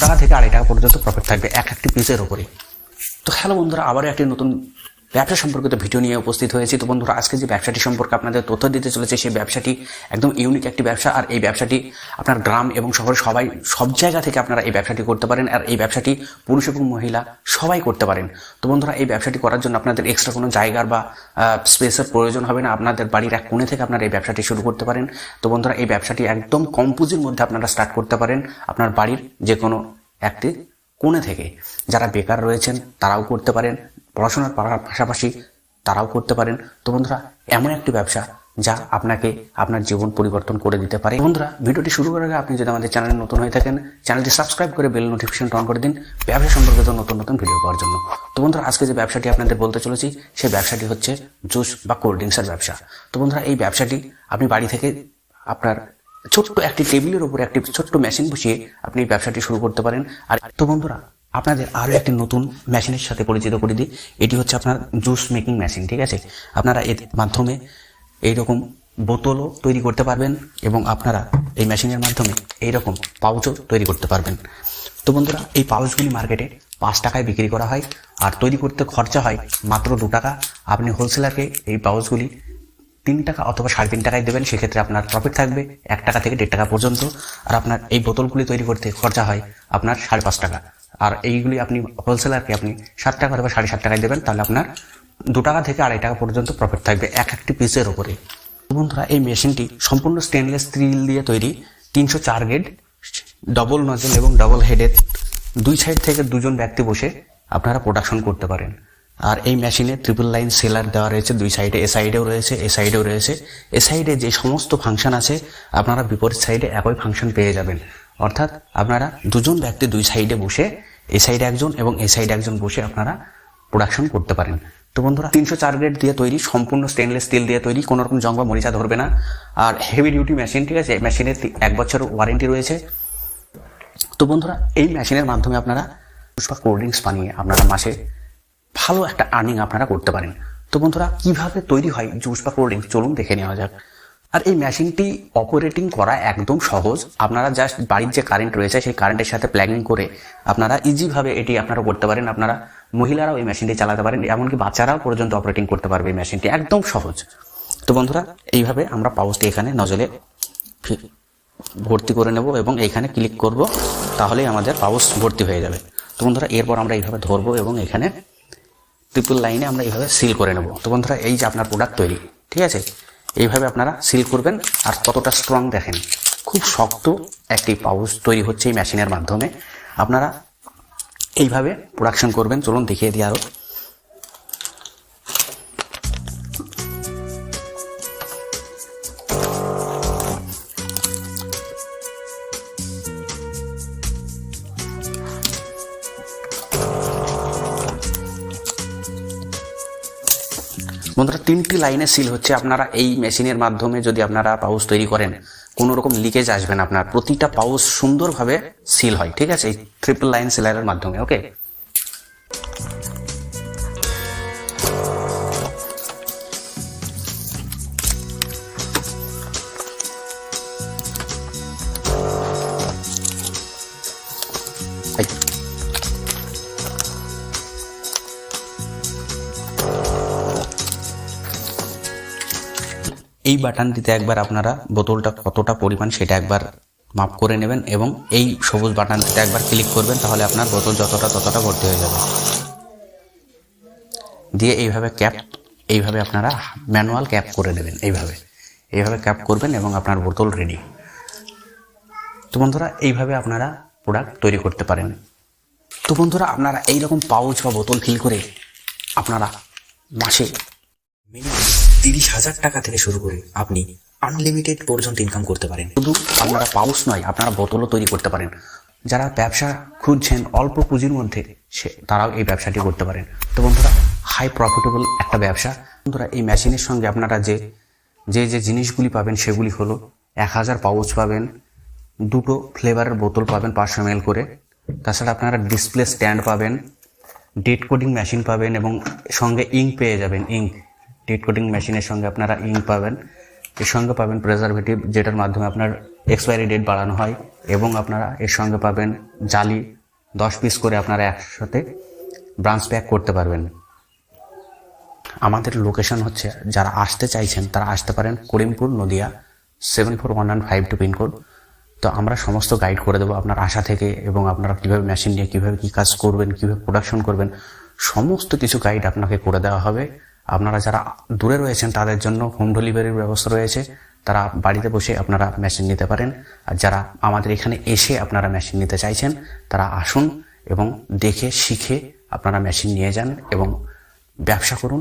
টাকা থেকে 2.5 টাকা পর্যন্ত প্রফিট থাকবে একটি পিসের উপরে। তো হ্যালো বন্ধুরা, আবারও একটি নতুন ব্যবসা সম্পর্কিত ভিডিও নিয়ে উপস্থিত হয়েছি। তো বন্ধুরা, আজকে যে ব্যবসাটি সম্পর্কে আপনাদের তথ্য দিতে চলেছে, সেই ব্যবসাটি একদম ইউনিক একটি ব্যবসা। আর এই ব্যবসাটি আপনার গ্রাম এবং শহরে সব জায়গা থেকে আপনারা এই ব্যবসাটি করতে পারেন। আর এই ব্যবসাটি পুরুষ এবং মহিলা সবাই করতে পারেন। তো বন্ধুরা, এই ব্যবসাটি করার জন্য আপনাদের এক্সট্রা কোনো জায়গার বা স্পেসের প্রয়োজন হবে না। আপনাদের বাড়ির এক কোণে থেকে আপনারা এই ব্যবসাটি শুরু করতে পারেন। তো বন্ধুরা, এই ব্যবসাটি একদম কম পুঁজির মধ্যে আপনারা স্টার্ট করতে পারেন আপনার বাড়ির যে কোনো একটি কোণে থেকে। যারা বেকার রয়েছেন তারাও করতে পারেন, পড়াশোনার পাশাপাশি তারাও করতে পারেন। তো বন্ধুরা, এমন একটি ব্যবসা যা আপনাকে আপনার জীবন পরিবর্তন করে দিতে পারে। বন্ধুরা, ভিডিওটি শুরু করার আগে আপনি যদি আমাদের চ্যানেলে নতুন হয়ে থাকেন, চ্যানেলটি সাবস্ক্রাইব করে বেল নোটিফিকেশন অন করে দিন ব্যবসা সম্পর্কিত নতুন নতুন ভিডিও পাওয়ার জন্য। তো বন্ধুরা, আজকে যে ব্যবসাটি আপনাদের বলতে চলেছি, সেই ব্যবসাটি হচ্ছে জুস বা কোল্ড ড্রিঙ্কসের ব্যবসা। তো বন্ধুরা, এই ব্যবসাটি আপনি বাড়ি থেকে আপনার ছোট্ট একটি টেবিলের উপরে একটি ছোট্ট মেশিন বসিয়ে আপনি এই ব্যবসাটি শুরু করতে পারেন। আর তো বন্ধুরা, আপনাদের আরও একটি নতুন মেশিনের সাথে পরিচিত করে দিই। এটি হচ্ছে আপনার জুস মেকিং মেশিন, ঠিক আছে। আপনারা এর মাধ্যমে এইরকম বোতলও তৈরি করতে পারবেন এবং আপনারা এই মেশিনের মাধ্যমে এইরকম পাউচও তৈরি করতে পারবেন। তো বন্ধুরা, এই পাউচগুলি মার্কেটে 5 টাকায় বিক্রি করা হয়, আর তৈরি করতে খরচা হয় মাত্র 2 টাকা। আপনি হোলসেলারকে এই পাউচগুলি 3 টাকা অথবা 3.5 টাকায় দেবেন, সেক্ষেত্রে আপনার প্রফিট থাকবে 1 টাকা থেকে 1.5 টাকা পর্যন্ত। আর আপনার এই বোতলগুলি তৈরি করতে খরচা হয় আপনার 5.5 টাকা, আর এইগুলি আপনি হোলসেলারকে আপনি 7 টাকা অথবা 7.5 টাকায় দেবেন, তাহলে আপনার 2 টাকা থেকে 2.5 টাকা পর্যন্ত প্রফিট থাকবে একটি পিসের উপরে। বন্ধুরা, এই মেশিনটি সম্পূর্ণ স্টেনলেস স্টিল দিয়ে তৈরি, 304 গ্রেড, ডবল নজল এবং ডবল হেডের, 2 সাইড থেকে 2 জন ব্যক্তি বসে আপনারা প্রোডাকশন করতে পারেন। আর এই মেশিনে ট্রিপল লাইন সেলার দেওয়া রয়েছে 2 সাইডে, এ সাইডেও রয়েছে, এ সাইডেও রয়েছে। এ সাইডে যে সমস্ত ফাংশন আছে আপনারা বিপরীত সাইডে একই ফাংশন পেয়ে যাবেন। অর্থাৎ আপনারা 2 জন ব্যক্তি 2 সাইডে বসে, এই সাইডে একজন এবং এই সাইডে একজন বসে আপনারা প্রোডাকশন করতে পারেন। তো বন্ধুরা, 304 গ্রেড দিয়ে তৈরি, সম্পূর্ণ স্টেনলেস স্টিল দিয়ে তৈরি, কোনো রকম জং বা মরিচা ধরবে না। আর হেভি ডিউটি মেশিন, ঠিক আছে। মেশিনের 1 বছর ওয়ারেন্টি রয়েছে। তো বন্ধুরা, এই মেশিনের মাধ্যমে আপনারা জুস বা কোল্ড ড্রিঙ্কস বানিয়ে আপনারা মাসে ভালো একটা আর্নিং আপনারা করতে পারেন। তো বন্ধুরা, কিভাবে তৈরি হয় জুস বা কোল্ড ড্রিঙ্কস চলুন দেখে নেওয়া যাক। আর এই মেশিনটি অপারেটিং করা একদম সহজ। আপনারা জাস্ট বাড়ির যে কারেন্ট রয়েছে সেই কারেন্টের সাথে প্লাগিং করে আপনারা ইজিভাবে এটি আপনারা করতে পারেন। আপনারা মহিলারাও এই মেশিনটি চালাতে পারেন, এমনকি বাচ্চারাও পর্যন্ত অপারেটিং করতে পারবে এই মেশিনটি, একদম সহজ। তো বন্ধুরা, এইভাবে আমরা পাউচটি এখানে নজলে ভর্তি করে নেব এবং এইখানে ক্লিক করব, তাহলেই আমাদের পাউচ ভর্তি হয়ে যাবে। তো বন্ধুরা, এরপর আমরা এইভাবে ধরবো এবং এখানে ট্রিপল লাইনে আমরা এইভাবে সিল করে নেব। তো বন্ধুরা, এই যে আপনার প্রোডাক্ট তৈরি, ঠিক আছে। এইভাবে আপনারা সিল করবেন। আর কতটা স্ট্রং দেখেন, খুব শক্ত একটি পাউচ তৈরি হচ্ছে এই মেশিনের মাধ্যমে। আপনারা এইভাবে প্রোডাকশন করবেন। চলুন দেখিয়ে দিই আরও। বন্ধুরা, 3টি লাইনে সিল হচ্ছে। আপনারা এই মেশিনের মাধ্যমে যদি আপনারা পাউচ তৈরি করেন, কোনো রকম লিকেজ আসবে না। আপনার প্রতিটা পাউচ সুন্দরভাবে সিল হয়, ঠিক আছে, এই ট্রিপল লাইন সিলারের মাধ্যমে। ওকে, এই বাটনটিতে একবার আপনারা বোতলটা কতটা পরিমাণ সেটা একবার মাপ করে নেবেন এবং এই সবুজ বাটনটিতে একবার ক্লিক করবেন, তাহলে আপনার বোতল যতটা ততটা ভর্তি হয়ে যাবে। দিয়ে এইভাবে এইভাবে আপনারা ম্যানুয়াল ক্যাপ করে দেবেন। এইভাবে ক্যাপ করবেন এবং আপনার বোতল রেডি। তো বন্ধুরা, এইভাবে আপনারা প্রোডাক্ট তৈরি করতে পারেন। তো বন্ধুরা, আপনারা এইরকম পাউচ বা বোতল ফিল করে আপনারা মাসে মিনিমাম 30,000 টাকা থেকে শুরু করে আপনি আনলিমিটেড পর্যন্ত ইনকাম করতে পারেন। শুধু আপনারা পাউচ নয়, আপনারা বোতলও তৈরি করতে পারেন। যারা ব্যবসা খুঁজছেন অল্প পুঁজির মধ্যে, তারাও এই ব্যবসাটি করতে পারেন। তো বন্ধুরা, হাই প্রফিটেবল একটা ব্যবসা। বন্ধুরা, এই মেশিনের সঙ্গে আপনারা যে জিনিসগুলি পাবেন সেগুলি হলো 1000 পাউচ পাবেন, 2টো ফ্লেভারের বোতল পাবেন 500 ml করে, তাছাড়া আপনারা ডিসপ্লে স্ট্যান্ড পাবেন, ডেট কোডিং মেশিন পাবেন এবং সঙ্গে ইঙ্ক পেয়ে যাবেন। ডেট কোডিং মেশিনের সঙ্গে আপনারা ইঙ্ক পাবেন, এর সঙ্গে পাবেন প্রেজারভেটিভ, যেটার মাধ্যমে আপনার এক্সপায়ারি ডেট বাড়ানো হয় এবং আপনারা এর সঙ্গে পাবেন জালি 10 পিস করে আপনারা একসাথে ব্রাঞ্চ প্যাক করতে পারবেন। আমাদের লোকেশন হচ্ছে, যারা আসতে চাইছেন তারা আসতে পারেন করিমপুর নদিয়া 741152 পিনকোড। তো আমরা সমস্ত গাইড করে দেবো আপনার আশা থেকে, এবং আপনারা কীভাবে মেশিন নিয়ে কীভাবে কী কাজ করবেন, কীভাবে প্রোডাকশন করবেন, সমস্ত কিছু গাইড আপনাকে করে দেওয়া হবে। আপনারা যারা দূরে রয়েছেন তাদের জন্য হোম ডেলিভারির ব্যবস্থা রয়েছে, তারা বাড়িতে বসে আপনারা মেশিন নিতে পারেন। আর যারা আমাদের এখানে এসে আপনারা মেশিন নিতে চাইছেন তারা আসুন এবং দেখে শিখে আপনারা মেশিন নিয়ে যান এবং ব্যবসা করুন।